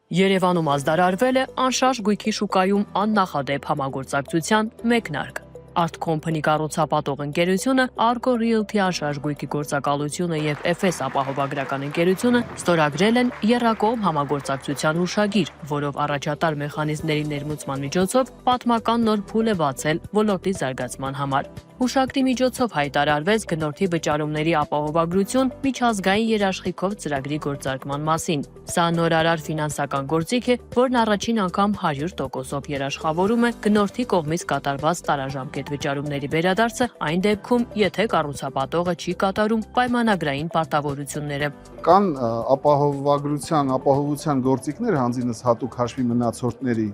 Երևանում ազդարարվել է անշարժ գույքի շուկայում աննախադեպ համագործակցության մեկնարկ։ Art Company կառուցապատող ընկերությունը, Argo Realty անշարժ գույքի գործակալությունը եւ FS ապահովագրական ընկերությունը ստորագրել են եռակողմ համագործակցության հուշագիր, որով առաջատար մեխանիզմների ներմուծման միջոցով պատմական նոր փուլ է բացել ոլորտի զարգացման համար։ Հուշագրի միջոցով հայտարարվեց գնորդի վճարումների ապահովագրություն միջազգային երաշխիքով ծրագրի գործարկման մասին։ Սա նորարար ֆինանսական գործիք է, որն առաջին անգամ 100%-ով երաշխավորում է գնորդի կողմից կատարված տարաժամկետ վճարումների վերադարձը այն դեպքում, եթե կառուցապատողը չի կատարում պայմանագրային պարտավորությունները։ Կան ապահովության գործիքներ հանձինս հատուկ հաշվի մնացորդների,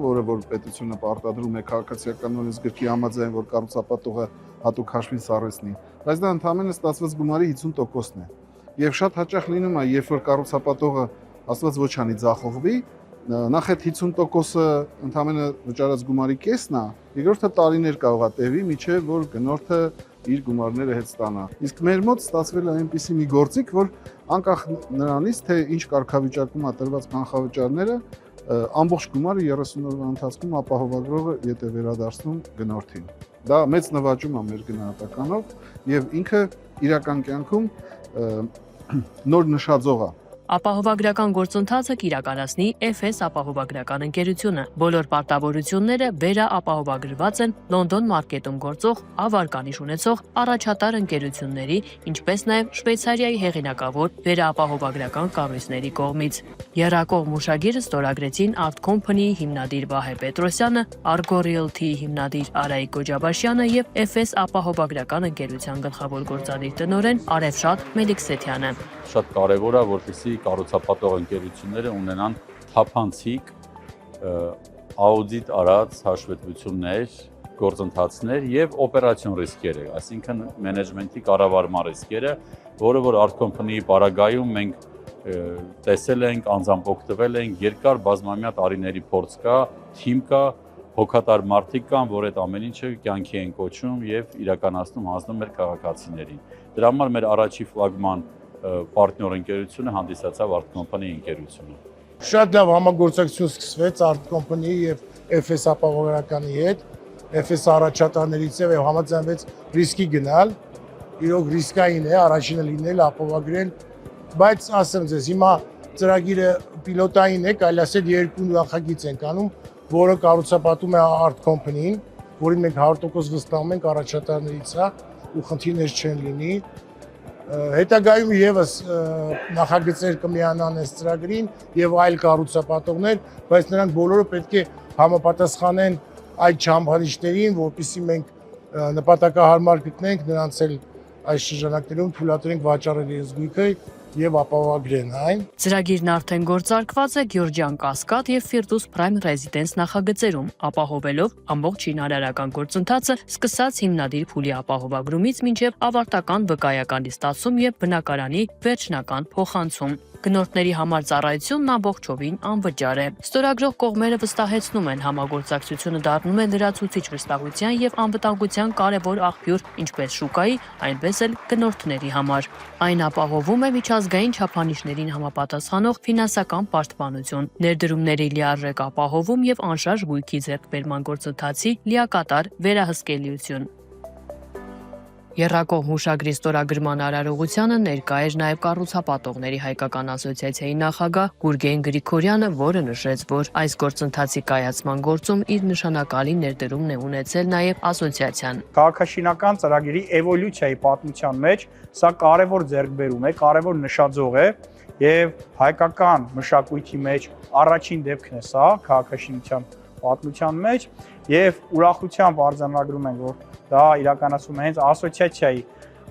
որը որ պետությունը պարտադրում է քաղաքացիական օրենսգրքի համաձայն, որ կառուցապատողը հատուկ հաշվին սառեցնի, բայց դա ընդհանրապես ստացված գումարի 50%-ն է։ Եվ շատ հաճախ լինում է, երբ որ կառուցապատողը աստված ոչ անի ձախողվի, նախ այդ 50%-ը ընդհանրապես վճարած գումարի կեսն է, երկրորդը տարիներ կարող է տևի, մինչև որ գնորդը իր գումարները հետ ստանա։ Իսկ մեր մոտ ստացվել է այնպիսի մի գործիք, որ անկախ նրանից, թե ինչ կարգավիճակում է տրված կանխավճարները, ամբողջ գումարը 30 օրվա ընթացքում ապահովագրողը եթե վերադարձնում գնորդին։ Դա մեծ նվաճում է մեր գնահատականով եւ ինքը իրական կյանքում նոր նշաձող է։ Ապահովագրական գործընթացը կիրականացնի FS ապահովագրական ընկերությունը։ Բոլոր պարտավորությունները վերաապահովագրված են Լոնդոն մարքեթում գործող ավարկանիշ ունեցող առաջատար ընկերությունների, ինչպես նաև Շվեյցարիայի հեղինակավոր վերաապահովագրական կառույցների կողմից։ Եռակողմ հուշագիրը ստորագրեցին Art Company-ի հիմնադիր Վահե Պետրոսյանը, Argo Realty-ի հիմնադիր Արայիկ Գոջաբաշյանը եւ FS ապահովագրական ընկերության գլխավոր գործադիր տնօրեն Արևշատ Մելիքսեթյանը։ Շատ կարևոր է, որպեսզի կառուցապատող ընկերությունները ունենան թափանցիկ աուդիտ արած հաշվետվություններ, գործընթացներ եւ օպերացիոն ռիսկերը, այսինքն մենեջմենթի կառավարման ռիսկերը, որը որ Art Company-ի պարագայում մենք տեսել ենք, անձամբ օգտվել ենք, երկար բազմամյա տարիների փորձ կա, թիմ կա, հոգատար մարդիկ կան, որ այդ ամեն ինչը կյանքի են կոչում եւ իրականացնում հանձնում մեր քաղաքացիներին։ Դրա համար մեր առաջի ֆլագման պարտներ ընկերությունը հանդիսացավ Art Company ընկերությունը։ Շատ լավ համագործակցություն սկսվեց Art Company-ի եւ FS ապահովագրականի հետ, FS առաջատարներից եւ համաձայնվեց ռիսկի գնալ, իրոք ռիսկային է, առաջինը լինել, ապահովագրել, բայց ասեմ ձեզ, հիմա ծրագիրը պիլոտային է, կարելի ասել երկու նախագիծ ենք անում, որը կառուցապատում է Art Company-ին, որին մենք 100% վստահում ենք առաջատարներից է ու խնդիրներ չեն լինի։ Հետագայում եւս նախագծեր կմիանան այս ծրագրին եւ այլ կառուցապատողներ, բայց նրանք բոլորը պետք է համապատասխանեն այդ չափանիշներին, որպեսզի մենք նպատակահարմար գտնենք նրանց էլ այս շրջանակներում թույլատրենք վաճառել իրենց գույքը եւ ապահովագրեն այն։ Ծրագիրն արդեն գործարկված է Գյորջյան Կասկադ եւ Ֆիրդուս Prime Residence նախագծերում, ապահովելով ամբողջ շինարարական գործընթացը, սկսած հիմնադիր փուլի ապահովագրումից մինչև ավարտական վկայականի ստացում եւ բնակարանի վերջնական փոխանցում։ Գնորդների համար ծառայությունն ամբողջովին անվճար է։ Ստորագրող կողմերը վստահեցնում են, համագործակցությունը դառնում է լրացուցիչ վստահության եւ անվտանգության կարևոր աղբյուր ինչպես շուկայի, այնպես էլ գնորդների համար։ Այն ապահովում է միջազգային չափանիշներին համապատասխանող ֆինանսական պաշտպանություն, ներդրումների լիարժեք ապահովում եւ անշարժ գույքի ձեռքբերման գործընթացի լիակատար վերահսկելիություն։ Եռակողմ հուշագրի ստորագրման արարողությանը ներկա էր նաև կառուցապատողների հայկական ասոցիացիայի նախագահ Գուրգեն Գրիգորյանը, որը նշեց, որ այս գործընթացի կայացման գործում իր նշանակալի ներդրումն է ունեցել նաև ասոցիացիան։ Քաղաքաշինական ծրագրի էվոլյուցիայի պատմության մեջ սա կարևոր ձեռքբերում է, կարևոր նշաձող է եւ հայկական մշակույթի մեջ առաջին դեպքն է սա քաղաքաշինության պատմության մեջ եւ ուրախությամբ արձանագրում ենք, որ դա իրականացում է հենց ասոցիացիայի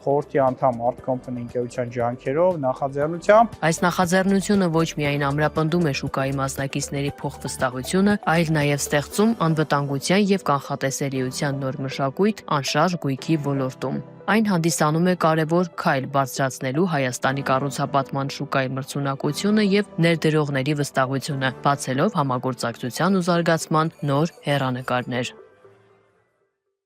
խորհրդի անդամ Art Company ընկերության ջանքերով, նախաձեռնությամբ։ Այս նախաձեռնությունը ոչ միայն ամրապնդում է շուկայի մասնակիցների փոխվստահությունը, այլ նաև ստեղծում անվտանգության եւ կանխատեսելիության նոր մշակույթ անշարժ գույքի ոլորտում։ Այն հանդիսանում է կարևոր քայլ բարձրացնելու Հայաստանի կառուցապատման շուկայի մրցունակությունը եւ ներդրողների վստահությունը, բացելով համագործակցության ու զարգացման նոր հեռանկարներ։